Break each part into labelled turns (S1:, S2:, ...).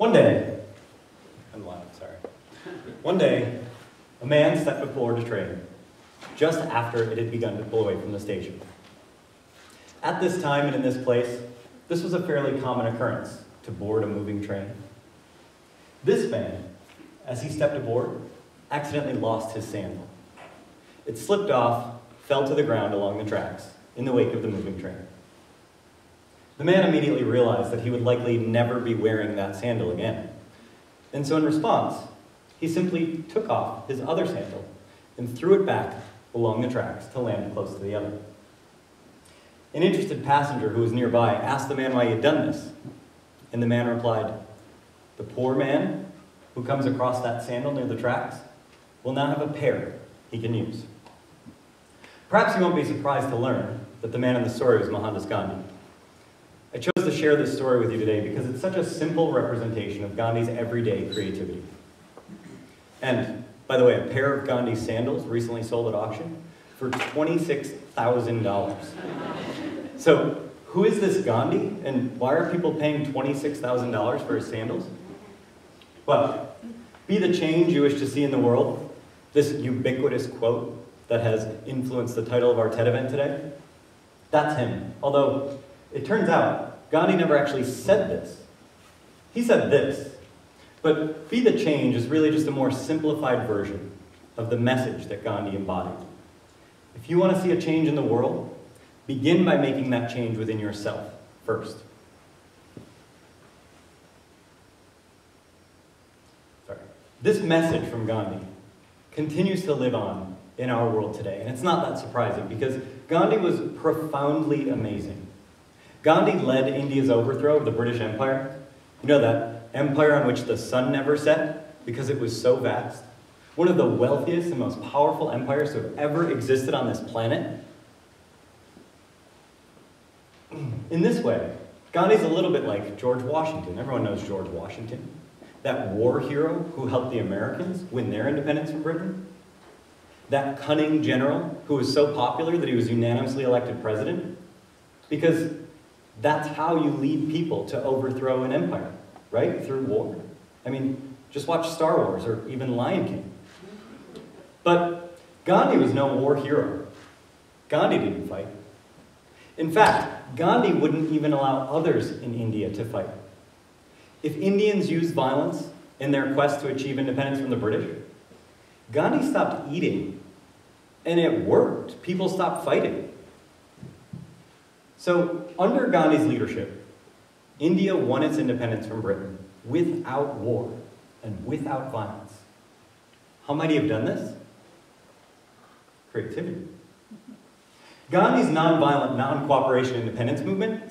S1: One day, One day, a man stepped aboard a train just after it had begun to pull away from the station. At this time and in this place, this was a fairly common occurrence to board a moving train. This man, as he stepped aboard, accidentally lost his sandal. It slipped off, fell to the ground along the tracks in the wake of the moving train. The man immediately realized that he would likely never be wearing that sandal again. And so in response, he simply took off his other sandal and threw it back along the tracks to land close to the other. An interested passenger who was nearby asked the man why he had done this, and the man replied, "The poor man who comes across that sandal near the tracks will now have a pair he can use." Perhaps you won't be surprised to learn that the man in the story was Mohandas Gandhi. I chose to share this story with you today because it's such a simple representation of Gandhi's everyday creativity. And, by the way, a pair of Gandhi's sandals recently sold at auction for $26,000. So, who is this Gandhi, and why are people paying $26,000 for his sandals? Well, "Be the change you wish to see in the world," this ubiquitous quote that has influenced the title of our TED event today, that's him. Although, it turns out, Gandhi never actually said this. He said this. But "be the change" is really just a more simplified version of the message that Gandhi embodied. If you want to see a change in the world, begin by making that change within yourself first. This message from Gandhi continues to live on in our world today, and it's not that surprising because Gandhi was profoundly amazing. Gandhi led India's overthrow of the British Empire. You know that empire on which the sun never set because it was so vast. One of the wealthiest and most powerful empires to have ever existed on this planet. In this way, Gandhi's a little bit like George Washington. Everyone knows George Washington. That war hero who helped the Americans win their independence from Britain. That cunning general who was so popular that he was unanimously elected president. Because that's how you lead people to overthrow an empire, right? Through war. I mean, just watch Star Wars or even Lion King. But Gandhi was no war hero. Gandhi didn't fight. In fact, Gandhi wouldn't even allow others in India to fight. If Indians used violence in their quest to achieve independence from the British, Gandhi stopped eating, and it worked. People stopped fighting. So, under Gandhi's leadership, India won its independence from Britain without war and without violence. How might he have done this? Creativity. Gandhi's nonviolent, non-cooperation independence movement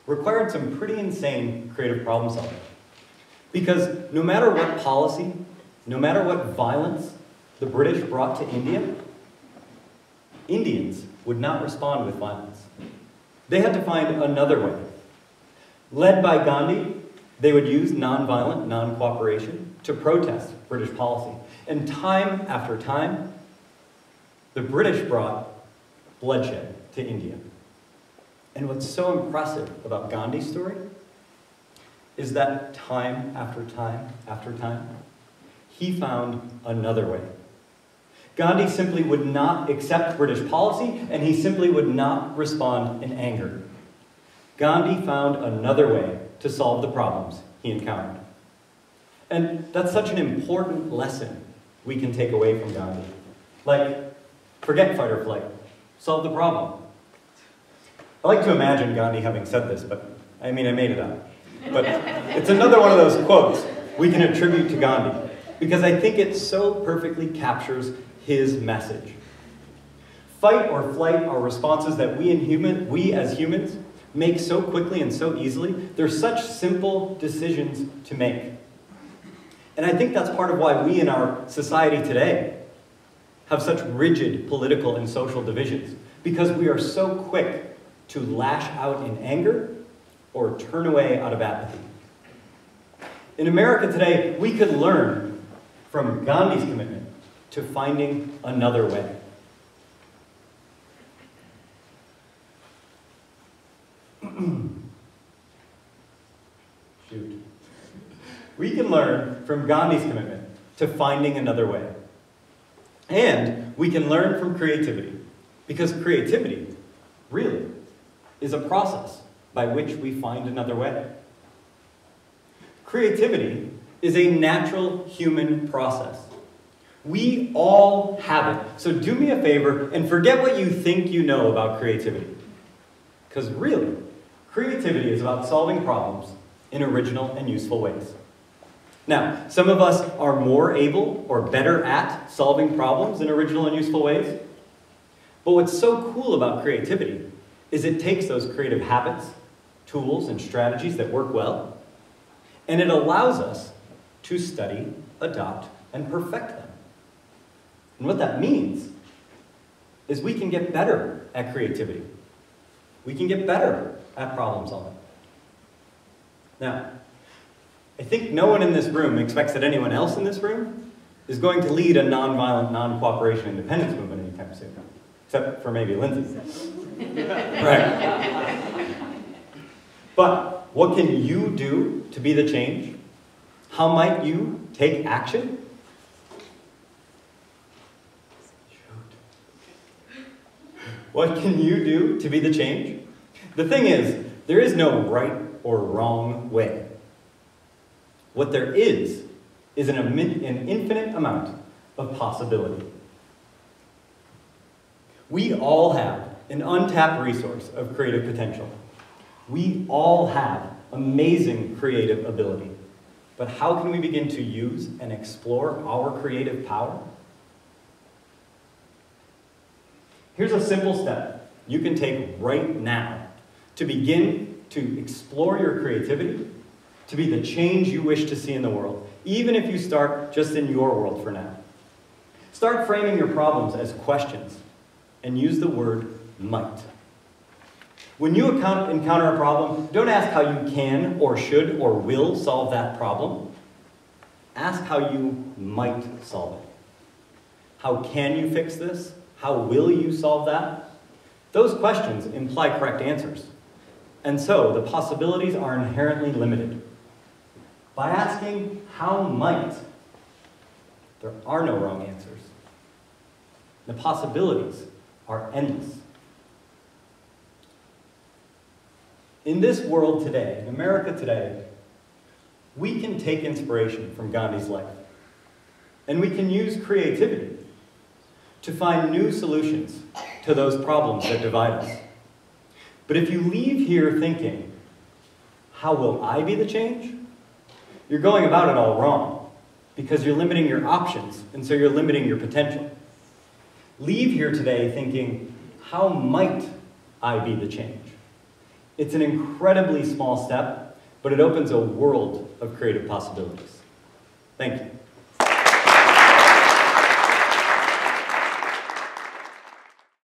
S1: required some pretty insane creative problem solving. Because no matter what policy, no matter what violence the British brought to India, Indians would not respond with violence. They had to find another way. Led by Gandhi, they would use nonviolent, non-cooperation to protest British policy. And time after time, the British brought bloodshed to India. And what's so impressive about Gandhi's story is that time after time after time, he found another way. Gandhi simply would not accept British policy, and he simply would not respond in anger. Gandhi found another way to solve the problems he encountered. And that's such an important lesson we can take away from Gandhi. Like, forget fight or flight. Solve the problem. I like to imagine Gandhi having said this, but I mean, I made it up. But it's another one of those quotes we can attribute to Gandhi, because I think it so perfectly captures his message. Fight or flight are responses that we as humans make so quickly and so easily. They're such simple decisions to make. And I think that's part of why we in our society today have such rigid political and social divisions, because we are so quick to lash out in anger or turn away out of apathy. In America today, we could learn from Gandhi's commitment to finding another way. Shoot. We can learn from Gandhi's commitment to finding another way. And we can learn from creativity, because creativity, really, is a process by which we find another way. Creativity is a natural human process. We all have it. So do me a favor and forget what you think you know about creativity. Because really, creativity is about solving problems in original and useful ways. Now, some of us are more able or better at solving problems in original and useful ways. But what's so cool about creativity is it takes those creative habits, tools, and strategies that work well, and it allows us to study, adopt, and perfect them. And what that means is we can get better at creativity. We can get better at problem solving. Now, I think no one in this room expects that anyone else in this room is going to lead a nonviolent, non-cooperation independence movement anytime soon. Except for maybe Lindsay. Right. But what can you do to be the change? How might you take action? What can you do to be the change? The thing is, there is no right or wrong way. What there is an infinite amount of possibility. We all have an untapped resource of creative potential. We all have amazing creative ability. But how can we begin to use and explore our creative power? Here's a simple step you can take right now to begin to explore your creativity, to be the change you wish to see in the world, even if you start just in your world for now. Start framing your problems as questions and use the word might. When you encounter a problem, don't ask how you can or should or will solve that problem. Ask how you might solve it. How can you fix this? How will you solve that? Those questions imply correct answers. And so the possibilities are inherently limited. By asking how might, there are no wrong answers. The possibilities are endless. In this world today, in America today, we can take inspiration from Gandhi's life. And we can use creativity to find new solutions to those problems that divide us. But if you leave here thinking, how will I be the change? You're going about it all wrong, because you're limiting your options, and so you're limiting your potential. Leave here today thinking, how might I be the change? It's an incredibly small step, but it opens a world of creative possibilities. Thank you.